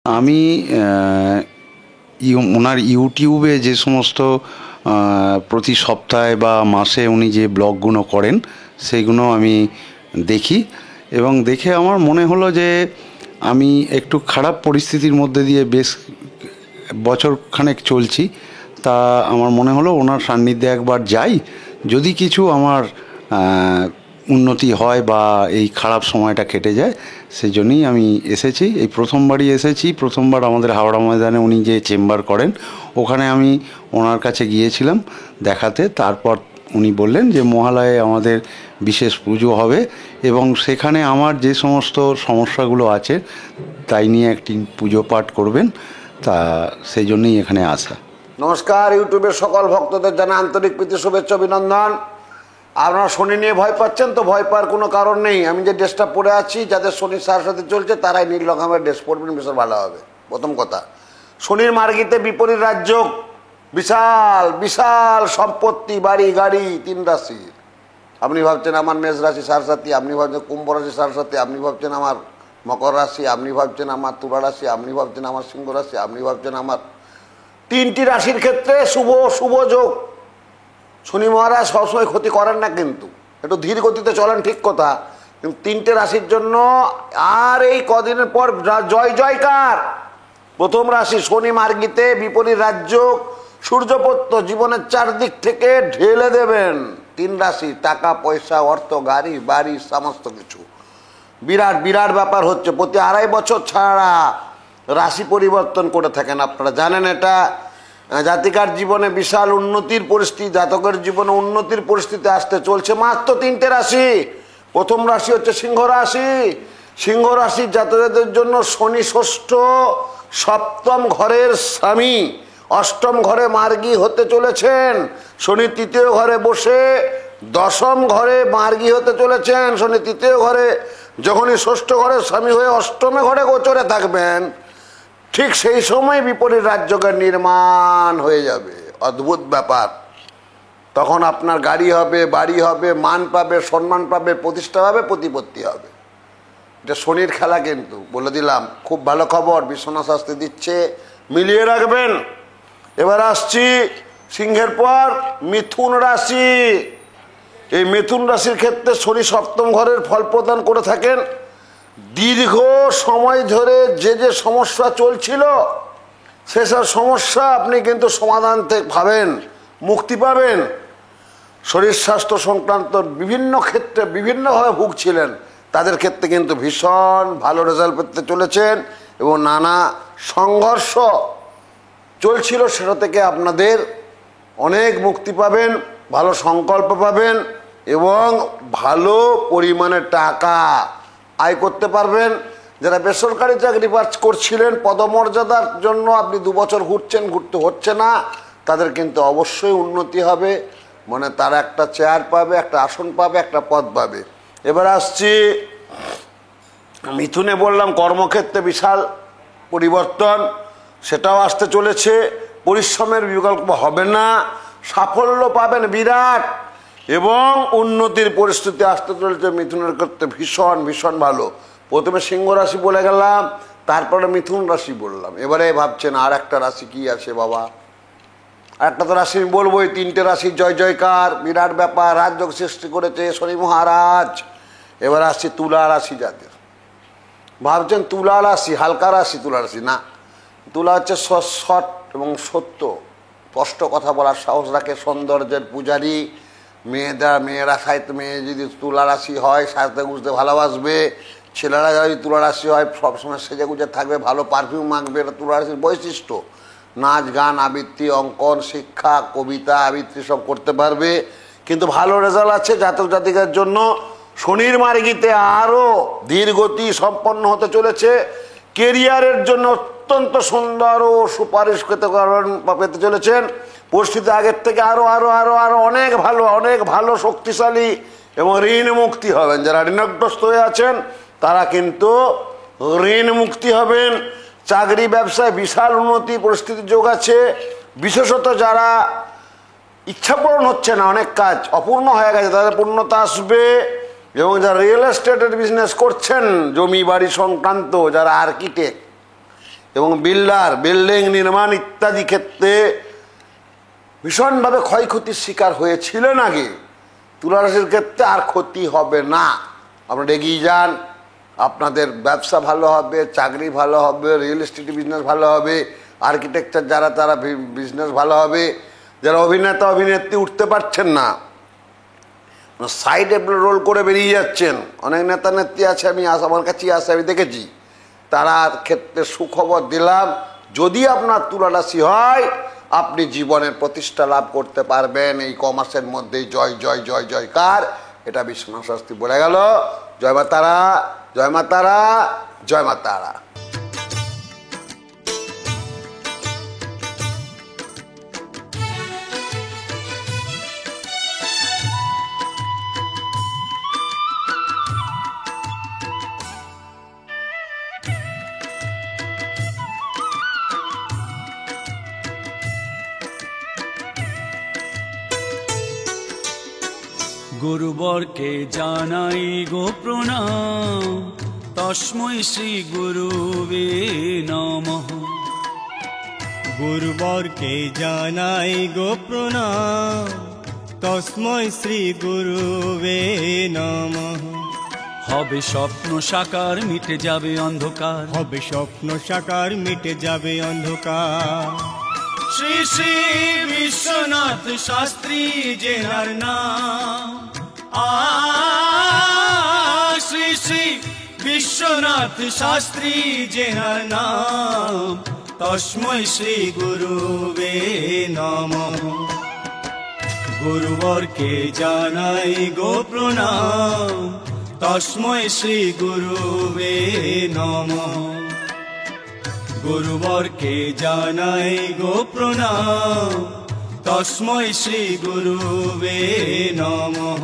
আমি ওনার ইউটিউবে যে সমস্ত প্রতি সপ্তাহে বা মাসে উনি যে ব্লগগুলো করেন সেইগুলো আমি দেখি এবং দেখে আমার মনে হলো যে আমি একটু খারাপ পরিস্থিতির মধ্যে দিয়ে বেশ বছরখানেক চলছি। তা আমার মনে হলো ওনার সান্নিধ্যে একবার যাই, যদি কিছু আমার উন্নতি হয় বা এই খারাপ সময়টা কেটে যায়, সেই জন্যই আমি এসেছি। এই প্রথমবারই এসেছি। প্রথমবার আমাদের হাওড়া ময়দানে উনি যে চেম্বার করেন ওখানে আমি ওনার কাছে গিয়েছিলাম দেখাতে। তারপর উনি বললেন যে মহালয়ে আমাদের বিশেষ পুজো হবে এবং সেখানে আমার যে সমস্ত সমস্যাগুলো আছে তাই নিয়ে একটি পুজো পাঠ করবেন। তা সেই জন্যই এখানে আসা। নমস্কার, ইউটিউবের সকল ভক্তদের জানা আন্তরিক প্রীতি, শুভেচ্ছা, অভিনন্দন। আপনারা শনি নিয়ে ভয় পাচ্ছেন, তো ভয় পাওয়ার কোনো কারণ নেই। আমি যে ড্রেসটা পরে আছি, যাদের শনির সাথে চলছে তারাই নীল রকমের ড্রেস পরবেন, বিশাল ভালো হবে। প্রথম কথা, শনির মার্গিতে বিপরীত রাজ্য, বিশাল বিশাল সম্পত্তি, বাড়ি গাড়ি, 3 রাশি। আপনি ভাবছেন আমার মেষ রাশি সারসাথী, আপনি ভাবছেন কুম্ভ রাশি সারসাথী, আপনি ভাবছেন আমার মকর রাশি, আপনি ভাবছেন আমার তুলা রাশি, আপনি ভাবছেন আমার সিংহ রাশি, আপনি ভাবছেন আমার 3টি রাশির ক্ষেত্রে শুভ শুভ যোগ। শনি মহারাজ সবসময় ক্ষতি করেন না, কিন্তু একটু ধীর গতিতে চলেন, ঠিক কথা। কিন্তু 3টে রাশির জন্য আর এই কদিনের পর জয় জয়কার। প্রথম রাশি শনি মার্গিতে বিপরীত রাজ্য, সূর্যপত্য জীবনের চারদিক থেকে ঢেলে দেবেন। 3 রাশি, টাকা পয়সা, অর্থ, গাড়ি বাড়ি, সমস্ত কিছু বিরাট বিরাট ব্যাপার হচ্ছে। প্রতি 2.5 বছর ছাড়া রাশি পরিবর্তন করে থাকেন, আপনারা জানেন এটা। জাতিকার জীবনে বিশাল উন্নতির পরিস্থিতি, জাতকের জীবনে উন্নতির পরিস্থিতি আসতে চলছে। মাত্র 3টে রাশি। প্রথম রাশি হচ্ছে সিংহ রাশি। সিংহ রাশির জাতকদের জন্য শনি ষষ্ঠ, 7ম ঘরের স্বামী, 8ম ঘরে মার্গী হতে চলেছেন। শনি 3য় ঘরে বসে 10ম ঘরে মার্গী হতে চলেছেন। শনি 3য় ঘরে যখনই ষষ্ঠ ঘরের স্বামী হয়ে 8মে ঘরে গোচরে থাকবেন, ঠিক সেই সময় বিপরীত রাজ্যের নির্মাণ হয়ে যাবে। অদ্ভুত ব্যাপার। তখন আপনার গাড়ি হবে, বাড়ি হবে, মান পাবে, সম্মান পাবে, প্রতিষ্ঠা হবে, প্রতিপত্তি হবে। এটা শনির খেলা, কিন্তু বলে দিলাম। খুব ভালো খবর বিশ্বনাথ শাস্ত্রী দিচ্ছে, মিলিয়ে রাখবেন। এবার আসছি সিংহের পর মিথুন রাশি। এই মিথুন রাশির ক্ষেত্রে শনি 7ম ঘরের ফল প্রদান করে থাকেন। দীর্ঘ সময় ধরে যে যে সমস্যা চলছিল, সেসব সমস্যা আপনি কিন্তু সমাধান থেকে পাবেন, মুক্তি পাবেন। শরীর স্বাস্থ্য সংক্রান্ত বিভিন্ন ক্ষেত্রে বিভিন্নভাবে ভুগছিলেন, তাদের ক্ষেত্রে কিন্তু ভীষণ ভালো রেজাল্ট পেতে চলেছেন। এবং নানা সংঘর্ষ চলছিল, সেটা থেকে আপনাদের অনেক মুক্তি পাবেন, ভালো সংকল্প পাবেন এবং ভালো পরিমাণে টাকা আয় করতে পারবেন। যারা বেসরকারি চাকরি করছিলেন, পদমর্যাদার জন্য আপনি 2 বছর ঘুরতে হচ্ছে না, তাদের কিন্তু অবশ্যই উন্নতি হবে। মানে তারা একটা চেয়ার পাবে, একটা আসন পাবে, একটা পদ পাবে। এবার আসছি মিথুনে। বললাম কর্মক্ষেত্রে বিশাল পরিবর্তন, সেটাও আসতে চলেছে। পরিশ্রমের বিকল্প হবে না, সাফল্য পাবেন বিরাট এবং উন্নতির পরিস্থিতি আসতে চলেছে মিথুনের ক্ষেত্রে। ভীষণ ভীষণ ভালো। প্রথমে সিংহ রাশি বলে গেলাম, তারপরে মিথুন রাশি বললাম। এবারে ভাবছেন আর একটা রাশি কি আছে বাবা? একটা তো রাশি আমি বলবোই। 3টে রাশি জয় জয়কার, বিরাট ব্যাপার, রাজযোগ সৃষ্টি করেছে শনি মহারাজ। এবার আসছি তুলা রাশি। যাদের ভাবছেন তুলা রাশি হালকা রাশি, তুলা রাশি না। তুলা হচ্ছে সৎ এবং সত্য, স্পষ্ট কথা বলার সাহস রাখে, সৌন্দর্যের পূজারী। মেয়েরা সাহিত্য, মেয়ে যদি তুলা রাশি হয় সাজতে গুজতে ভালোবাসবে। ছেলেরা যদি তুলা রাশি হয় সবসময় সেজে গুজে থাকবে, ভালো পারফিউম মাখবে। এটা তুলা রাশির বৈশিষ্ট্য। নাচ গান আবৃত্তি, অঙ্কন, শিক্ষা, কবিতা আবৃত্তি সব করতে পারবে। কিন্তু ভালো রেজাল্ট আছে জাতক জাতিকার জন্য। শনির মার্গিতে আরও ধীরগতি সম্পন্ন হতে চলেছে। কেরিয়ারের জন্য অত্যন্ত সুন্দর ও সুপারিশ পেতে চলেছেন। পরিস্থিতি আগের থেকে আরো আরো আরো আরো অনেক ভালো, অনেক ভালো, শক্তিশালী এবং ঋণ মুক্তি হবেন। যারা ঋণগ্রস্ত হয়ে আছেন তারা কিন্তু ঋণ মুক্তি হবেন। চাকরি ব্যবসায় বিশাল উন্নতি পরিস্থিতির যোগ আছে। বিশেষত যারা ইচ্ছা পূরণ হচ্ছে না, অনেক কাজ অপূর্ণ হয়ে গেছে, তাদের পূর্ণতা আসবে। এবং যারা রিয়েল এস্টেটের বিজনেস করছেন, জমি বাড়ি সংক্রান্ত, যারা আর্কিটেক্ট, এবং বিল্ডিং নির্মাণ ইত্যাদি ক্ষেত্রে ভীষণভাবে ক্ষয়ক্ষতির শিকার হয়েছিলেন আগে, তুলা রাশির ক্ষেত্রে আর ক্ষতি হবে না। আপনারা এগিয়ে যান, আপনাদের ব্যবসা ভালো হবে, চাকরি ভালো হবে, রিয়েল এস্টেট বিজনেস ভালো হবে, আর্কিটেকচার যারা তারা বিজনেস ভালো হবে, যারা অভিনেতা অভিনেত্রী উঠতে পারছেন না, সাইডে রোল করে বেরিয়ে যাচ্ছেন, অনেক নেতা নেত্রী আছে, আমার কাছেই আছে, আমি দেখেছি, তারা ক্ষেত্রে সুখবর দিলাম, যদি আপনার তুলা রাশি হয় আপনি জীবনের প্রতিষ্ঠা লাভ করতে পারবেন এই কমাসের মধ্যেই। জয় জয় জয় জয়কার, এটা বিশ্বনাথ শাস্ত্রী বলে গেল। জয় মা তারা, জয় মা তারা, জয় মা তারা। গুরুবরকে জানাই গো প্রণাম, তস্मै শ্রী গুরুবে নমঃ। গুরুবরকে জানাই গো প্রণাম, তস্मै শ্রী গুরুবে নমঃ। হবে স্বপ্ন সাকার, মিটে যাবে অন্ধকার, হবে স্বপ্ন সাকার, মিটে যাবে অন্ধকার। শ্রী শ্রী বিশ্বনাথ শাস্ত্রী জেনার নাম, শ্রী শ্রী বিশ্বনাথ শাস্ত্রী জেনার নাম, তস্मै শ্রী গুরুবে নমঃ। গুরুবরকে জানাই গো প্রণাম, তস্मै শ্রী গুরুবে নমঃ। গুরুবরকে জানাই গো প্রণাম, তস্मै শ্রী গুরুবে নমঃ।